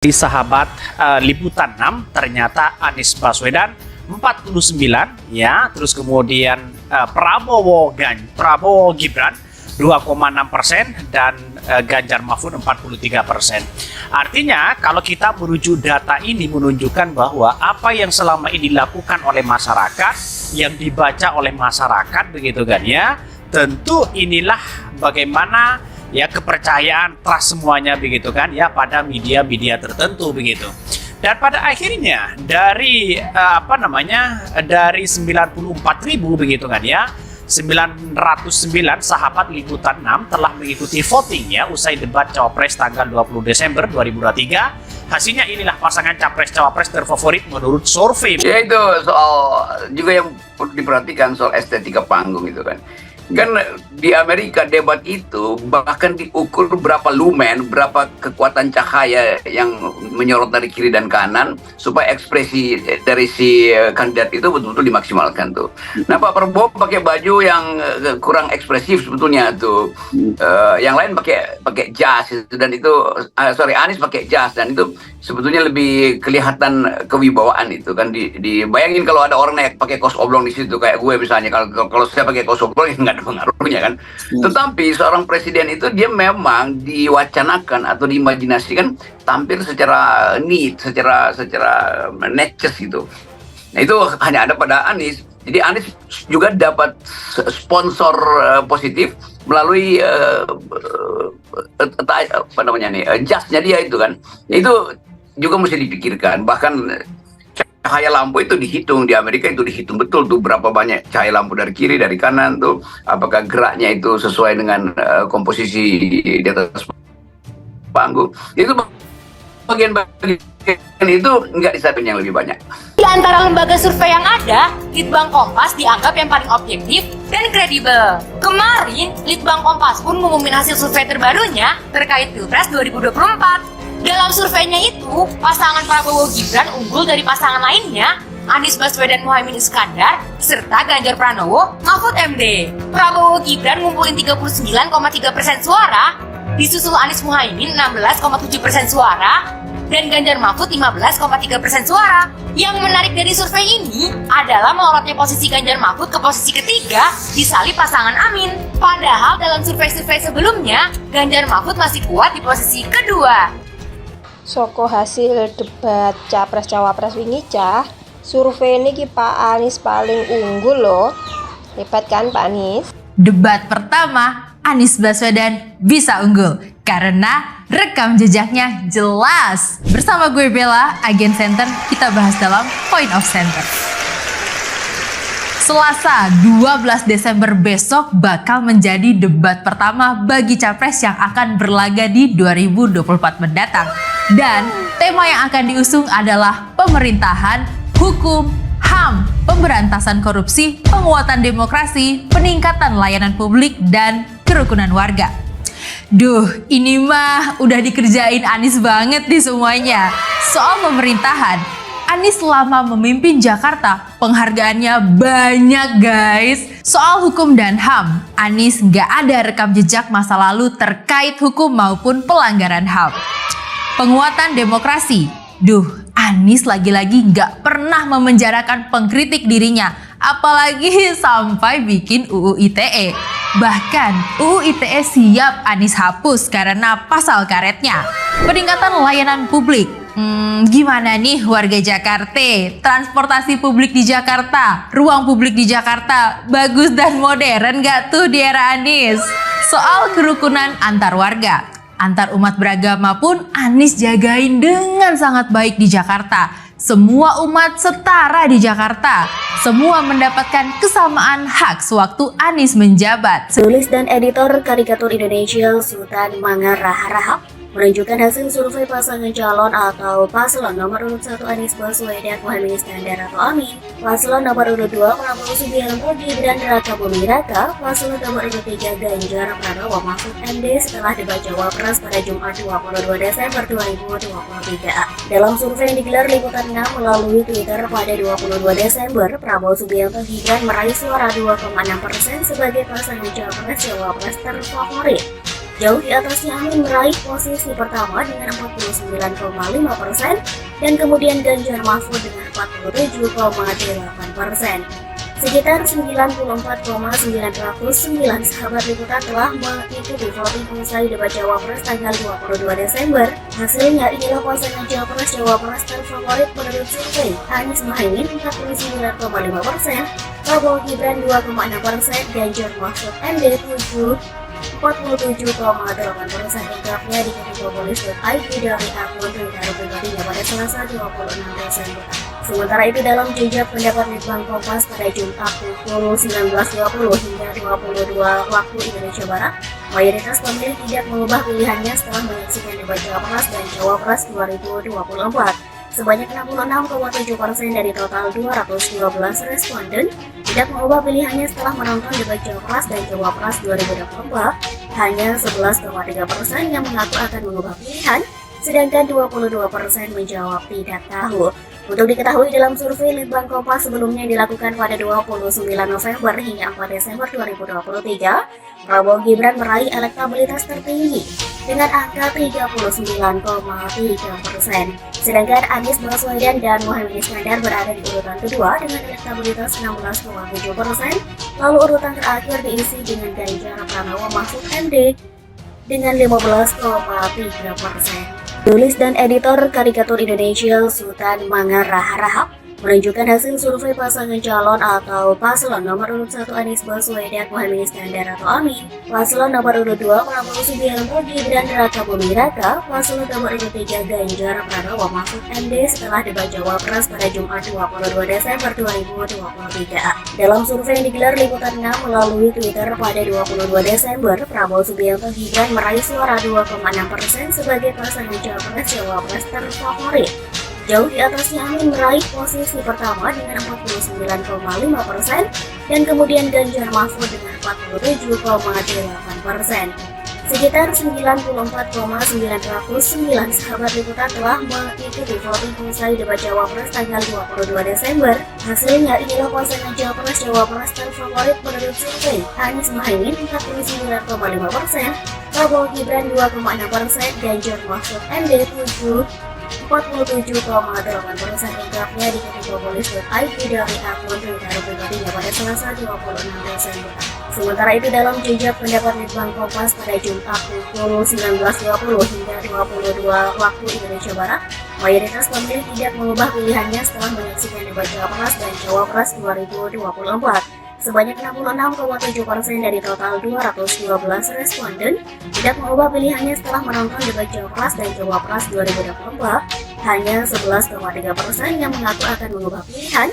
Di sahabat liputan 6 ternyata Anies Baswedan 49 ya, terus kemudian Prabowo Gibran 2,6% dan Ganjar Mahfud 43%. Artinya kalau kita merujuk data ini menunjukkan bahwa apa yang selama ini dilakukan oleh masyarakat, yang dibaca oleh masyarakat begitu kan ya, tentu inilah bagaimana ya kepercayaan trust semuanya begitu kan ya pada media-media tertentu begitu. Dan pada akhirnya dari dari 94.000 begitu kan ya, 909 sahabat liputan 6 telah mengikuti voting ya usai debat Cawapres tanggal 20 Desember 2023. Hasilnya inilah pasangan Capres-Cawapres terfavorit menurut survei. Ya itu soal juga yang perlu diperhatikan soal estetika panggung itu kan. Kan di Amerika debat itu bahkan diukur berapa lumen, berapa kekuatan cahaya yang menyorot dari kiri dan kanan supaya ekspresi dari si kandidat itu betul-betul dimaksimalkan tuh. Nah Pak Prabowo pakai baju yang kurang ekspresif sebetulnya tuh. Yang lain pakai jas dan itu Anies pakai jas dan itu sebetulnya lebih kelihatan kewibawaan itu kan. Dibayangin kalau ada orang yang pakai kaos oblong di situ kayak gue misalnya, kalau saya pakai kaos oblong ya nggak ada pengaruhnya kan. Tetapi seorang presiden itu dia memang diwacanakan atau diimajinasikan tampil secara neat, secara natures gitu. Nah itu hanya ada pada Anies. Jadi Anies juga dapat sponsor positif melalui jasnya dia itu kan. Itu juga mesti dipikirkan. Bahkan cahaya lampu itu dihitung di Amerika, itu dihitung betul tuh berapa banyak cahaya lampu dari kiri dari kanan tuh, apakah geraknya itu sesuai dengan komposisi di atas panggung. Itu bagian itu nggak disampaikan yang lebih banyak. Di antara lembaga survei yang ada, Litbang Kompas dianggap yang paling objektif dan kredibel. Kemarin, Litbang Kompas pun mengumumkan hasil survei terbarunya terkait Pilpres 2024. Dalam surveinya itu, pasangan Prabowo Gibran unggul dari pasangan lainnya, Anies Baswedan Muhaimin Iskandar, serta Ganjar Pranowo Mahfud MD. Prabowo Gibran ngumpulin 39,3% suara, disusul Anies Muhaimin 16,7% suara, dan Ganjar Mahfud 15,3% suara. Yang menarik dari survei ini adalah melorotnya posisi Ganjar Mahfud ke posisi ketiga disalip pasangan Amin. Padahal dalam survei-survei sebelumnya, Ganjar Mahfud masih kuat di posisi kedua. Soko hasil debat Capres-Cawapres wingi cah, survei ini Pak Anies paling unggul loh. Hebat kan Pak Anies? Debat pertama, Anies Baswedan bisa unggul karena rekam jejaknya jelas. Bersama gue Bella, Agen Center, kita bahas dalam Point of Center. Selasa 12 Desember besok bakal menjadi debat pertama bagi Capres yang akan berlaga di 2024 mendatang. Dan tema yang akan diusung adalah pemerintahan, hukum, HAM, pemberantasan korupsi, penguatan demokrasi, peningkatan layanan publik, dan kerukunan warga. Duh, ini mah udah dikerjain Anies banget nih semuanya. Soal pemerintahan, Anies selama memimpin Jakarta, penghargaannya banyak guys. Soal hukum dan HAM, Anies nggak ada rekam jejak masa lalu terkait hukum maupun pelanggaran HAM. Penguatan demokrasi, Anies lagi-lagi nggak pernah memenjarakan pengkritik dirinya, apalagi sampai bikin UU ITE. Bahkan UU ITE siap Anies hapus karena pasal karetnya. Peningkatan layanan publik, gimana nih warga Jakarta? Transportasi publik di Jakarta, ruang publik di Jakarta, bagus dan modern gak tuh di era Anies? Soal kerukunan antar warga, antar umat beragama pun Anies jagain dengan sangat baik di Jakarta. Semua umat setara di Jakarta. Semua mendapatkan kesamaan hak sewaktu Anies menjabat. Penulis dan editor karikatur Indonesia Sultan Mangar Rahab menunjukkan hasil survei pasangan calon atau paslon nomor urut 1 Anies Baswedan Muhaimin Iskandar atau Amin, paslon nomor urut 2 Prabowo Subianto Gibran Raka Buming Raka, paslon nomor urut 3 Ganjar Pranowo Mahfud MD setelah debat Cawapres pada Jumat 22 Desember 2023. Dalam survei yang digelar Liputan 6 melalui Twitter pada 22 Desember, Prabowo Subianto Gibran meraih suara 2,6% sebagai pasangan Capres-Cawapres terfavorit. Jauh di atasnya Amin meraih posisi pertama dengan 49,5% dan kemudian Ganjar Mahfud dengan 47,8%. Sekitar 94,909 sahabat liputan telah mengikuti voting usai debat Cawapres tanggal 22 Desember. Hasilnya inilah pasangan Cawapres terfavorit menurut survei. Anies Mohaimin 49,5%, Prabowo Gibran 2,6%, Ganjar Mahfud MD 47,8%. Lengkapnya di ketikpolis.id dari akun Twitter pribadinya pada Selasa 26 Desember. Sementara itu dalam jejak pendapat Litbang Kompas pada Jumat pukul 19.20 hingga 22 waktu Indonesia Barat, mayoritas pemilih tidak mengubah pilihannya setelah menyaksikan debat Cawapres dan Cawapres 2024. Sebanyak 66,7% dari total 212 responden tidak mengubah pilihannya setelah menonton debat Cawapres dan Cawapres 2024. Hanya 11,3% yang mengaku akan mengubah pilihan, sedangkan 22% menjawab tidak tahu. Untuk diketahui dalam survei Litbang Kompas sebelumnya dilakukan pada 29 November hingga 4 Desember 2023, Prabowo Gibran meraih elektabilitas tertinggi dengan angka 39,3%. Sedangkan Anies Baswedan dan Muhaimin Iskandar berada di urutan kedua dengan elektabilitas 16,7%, lalu urutan terakhir diisi dengan Ganjar Pranowo Mahfud MD dengan 15,3%. Tulis dan editor karikatur Indonesia Sultan Mangar Rahap menunjukkan hasil survei pasangan calon atau paslon nomor urut 1 Anies Baswedan Muhaimin Iskandar atau Amin, paslon nomor urut 2 Prabowo Subianto Gibran Raka Buming Raka, paslon nomor urut 3 Ganjar Pranowo Mahfud MD setelah debat Cawapres pada Jumat 22 Desember 2023. Dalam survei yang digelar Liputan 6 melalui Twitter pada 22 Desember, Prabowo Subianto Gibran meraih suara 2,6% sebagai pasangan Cawapres terfavorit. Jauh di atasnya Amin meraih posisi pertama dengan 49,5% dan kemudian Ganjar Mahfud dengan 47,8%. Sekitar 94,909 sahabat liputan telah mengikuti voting usai debat Cawapres tanggal 22 Desember. Hasilnya inilah pasangan Cawapres terfavorit menurut survei. Anies Mohaimin 49,5%, Prabowo Gibran 2,6%, Ganjar Mahfud MD 47,8%. Lengkapnya di ketikpolis.id dari akun Twitter pribadinya pada Selasa 26 Desember. Sementara itu dalam jejak pendapat Litbang Kompas pada Jumat pukul 19.20 hingga 22 waktu Indonesia Barat, mayoritas pemilih tidak mengubah pilihannya setelah menyaksikan debat Cawapres dan Cawapres 2024. Sebanyak 66,7% dari total 212 responden tidak mengubah pilihannya setelah menonton debat Cawapres dan Cawapres 2024. Hanya 11,3% yang mengaku akan mengubah pilihan,